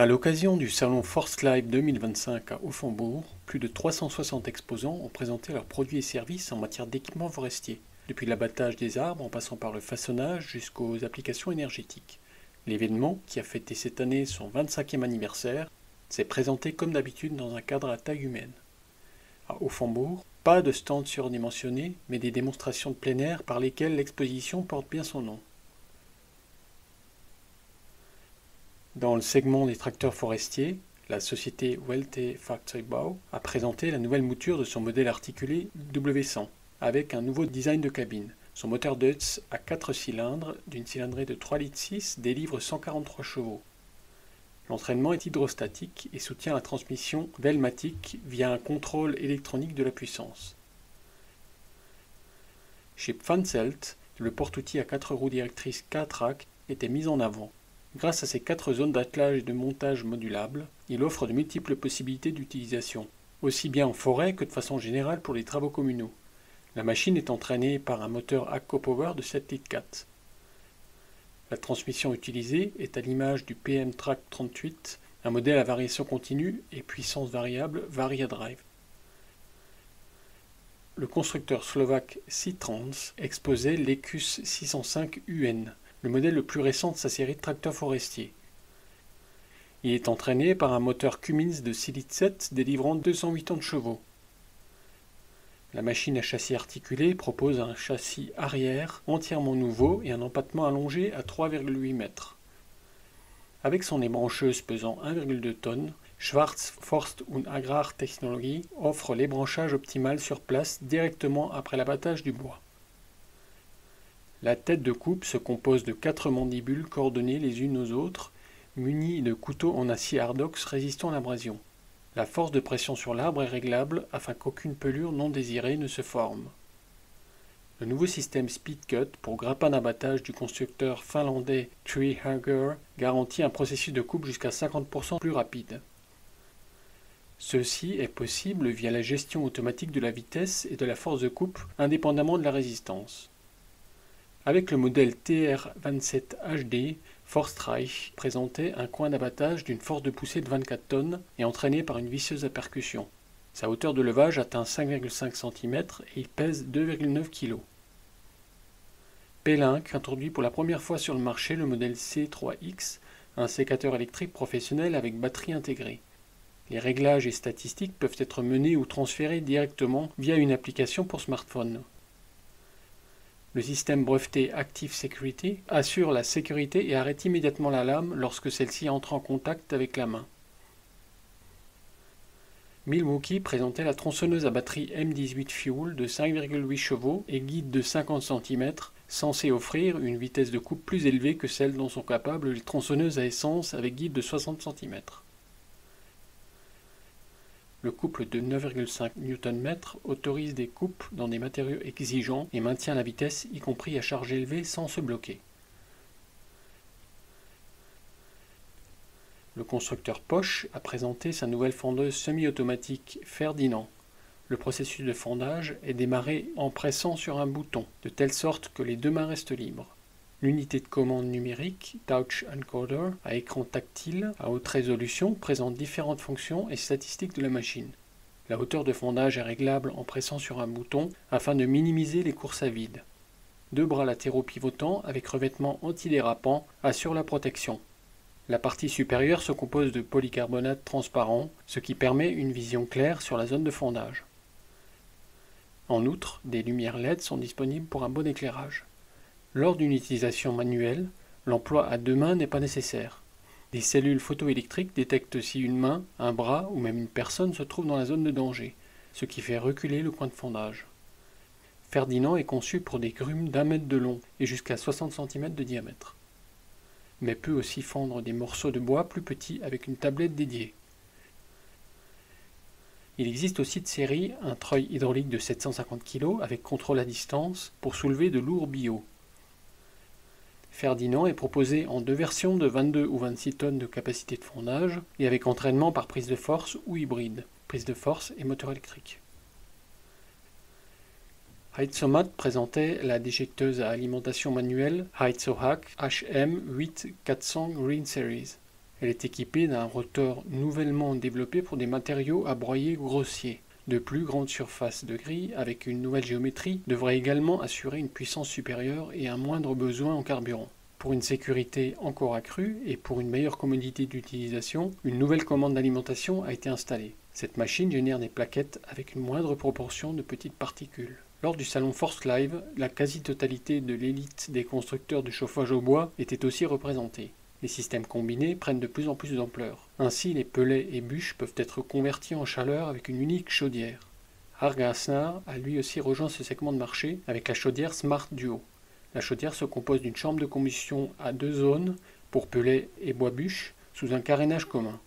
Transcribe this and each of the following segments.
À l'occasion du salon Force Live 2025 à Offenbourg, plus de 360 exposants ont présenté leurs produits et services en matière d'équipements forestiers, depuis l'abattage des arbres en passant par le façonnage jusqu'aux applications énergétiques. L'événement, qui a fêté cette année son 25e anniversaire, s'est présenté comme d'habitude dans un cadre à taille humaine. À Offenbourg, pas de stand surdimensionné, mais des démonstrations de plein air par lesquelles l'exposition porte bien son nom. Dans le segment des tracteurs forestiers, la société Welte Factory-Bau a présenté la nouvelle mouture de son modèle articulé W100, avec un nouveau design de cabine. Son moteur Deutz à 4 cylindres, d'une cylindrée de 3,6 litres, délivre 143 chevaux. L'entraînement est hydrostatique et soutient la transmission Velmatic via un contrôle électronique de la puissance. Chez Pfanzelt, le porte-outils à 4 roues directrices K-Track était mis en avant. Grâce à ses 4 zones d'attelage et de montage modulables, il offre de multiples possibilités d'utilisation, aussi bien en forêt que de façon générale pour les travaux communaux. La machine est entraînée par un moteur ACO-Power de 7,4 litres. La transmission utilisée est à l'image du PM Track 38, un modèle à variation continue et puissance variable VariaDrive. Le constructeur slovaque SeaTrans exposait l'Ecus 605 UN, le modèle le plus récent de sa série de tracteurs forestiers. Il est entraîné par un moteur Cummins de 6,7 litres délivrant 280 chevaux. La machine à châssis articulé propose un châssis arrière entièrement nouveau et un empattement allongé à 3,8 mètres. Avec son ébrancheuse pesant 1,2 tonnes, Schwarz Forst und Agrartechnologie offre l'ébranchage optimal sur place directement après l'abattage du bois. La tête de coupe se compose de 4 mandibules coordonnées les unes aux autres, munies de couteaux en acier Hardox résistant à l'abrasion. La force de pression sur l'arbre est réglable afin qu'aucune pelure non désirée ne se forme. Le nouveau système Speedcut pour grappin d'abattage du constructeur finlandais Treehugger garantit un processus de coupe jusqu'à 50% plus rapide. Ceci est possible via la gestion automatique de la vitesse et de la force de coupe indépendamment de la résistance. Avec le modèle TR27 HD, Forstreich présentait un coin d'abattage d'une force de poussée de 24 tonnes et entraîné par une visseuse à percussion. Sa hauteur de levage atteint 5,5 cm et il pèse 2,9 kg. Pellenc introduit pour la première fois sur le marché le modèle C3X, un sécateur électrique professionnel avec batterie intégrée. Les réglages et statistiques peuvent être menés ou transférés directement via une application pour smartphone. Le système breveté Active Security assure la sécurité et arrête immédiatement la lame lorsque celle-ci entre en contact avec la main. Milwaukee présentait la tronçonneuse à batterie M18 Fuel de 5,8 chevaux et guide de 50 cm, censée offrir une vitesse de coupe plus élevée que celle dont sont capables les tronçonneuses à essence avec guide de 60 cm. Le couple de 9,5 Nm autorise des coupes dans des matériaux exigeants et maintient la vitesse, y compris à charge élevée, sans se bloquer. Le constructeur Porsche a présenté sa nouvelle fondeuse semi-automatique Ferdinand. Le processus de fondage est démarré en pressant sur un bouton, de telle sorte que les deux mains restent libres. L'unité de commande numérique, Touch Encoder, à écran tactile, à haute résolution, présente différentes fonctions et statistiques de la machine. La hauteur de fondage est réglable en pressant sur un bouton afin de minimiser les courses à vide. 2 bras latéraux pivotants avec revêtement antidérapant assurent la protection. La partie supérieure se compose de polycarbonate transparent, ce qui permet une vision claire sur la zone de fondage. En outre, des lumières LED sont disponibles pour un bon éclairage. Lors d'une utilisation manuelle, l'emploi à 2 mains n'est pas nécessaire. Des cellules photoélectriques détectent si une main, un bras ou même une personne se trouve dans la zone de danger, ce qui fait reculer le coin de fondage. Ferdinand est conçu pour des grumes d'1 mètre de long et jusqu'à 60 cm de diamètre, mais peut aussi fendre des morceaux de bois plus petits avec une tablette dédiée. Il existe aussi de série un treuil hydraulique de 750 kg avec contrôle à distance pour soulever de lourds billots. Ferdinand est proposé en 2 versions de 22 ou 26 tonnes de capacité de fondage et avec entraînement par prise de force ou hybride, prise de force et moteur électrique. Heizomat présentait la déjecteuse à alimentation manuelle Heizohack HM8400 Green Series. Elle est équipée d'un rotor nouvellement développé pour des matériaux à broyer grossiers. De plus grandes surfaces de grille avec une nouvelle géométrie devraient également assurer une puissance supérieure et un moindre besoin en carburant. Pour une sécurité encore accrue et pour une meilleure commodité d'utilisation, une nouvelle commande d'alimentation a été installée. Cette machine génère des plaquettes avec une moindre proportion de petites particules. Lors du salon Force Live, la quasi-totalité de l'élite des constructeurs de chauffage au bois était aussi représentée. Les systèmes combinés prennent de plus en plus d'ampleur. Ainsi, les pellets et bûches peuvent être convertis en chaleur avec une unique chaudière. Hargasnar a lui aussi rejoint ce segment de marché avec la chaudière Smart Duo. La chaudière se compose d'une chambre de combustion à 2 zones pour pellets et bois-bûches sous un carénage commun.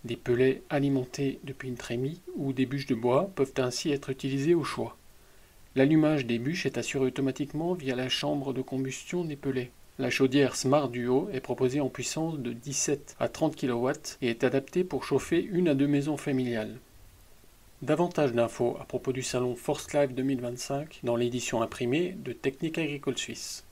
Des pellets alimentés depuis une trémie ou des bûches de bois peuvent ainsi être utilisés au choix. L'allumage des bûches est assuré automatiquement via la chambre de combustion des pellets. La chaudière Smart Duo est proposée en puissance de 17 à 30 kW et est adaptée pour chauffer 1 à 2 maisons familiales. Davantage d'infos à propos du salon Force Live 2025 dans l'édition imprimée de Technique Agricole Suisse.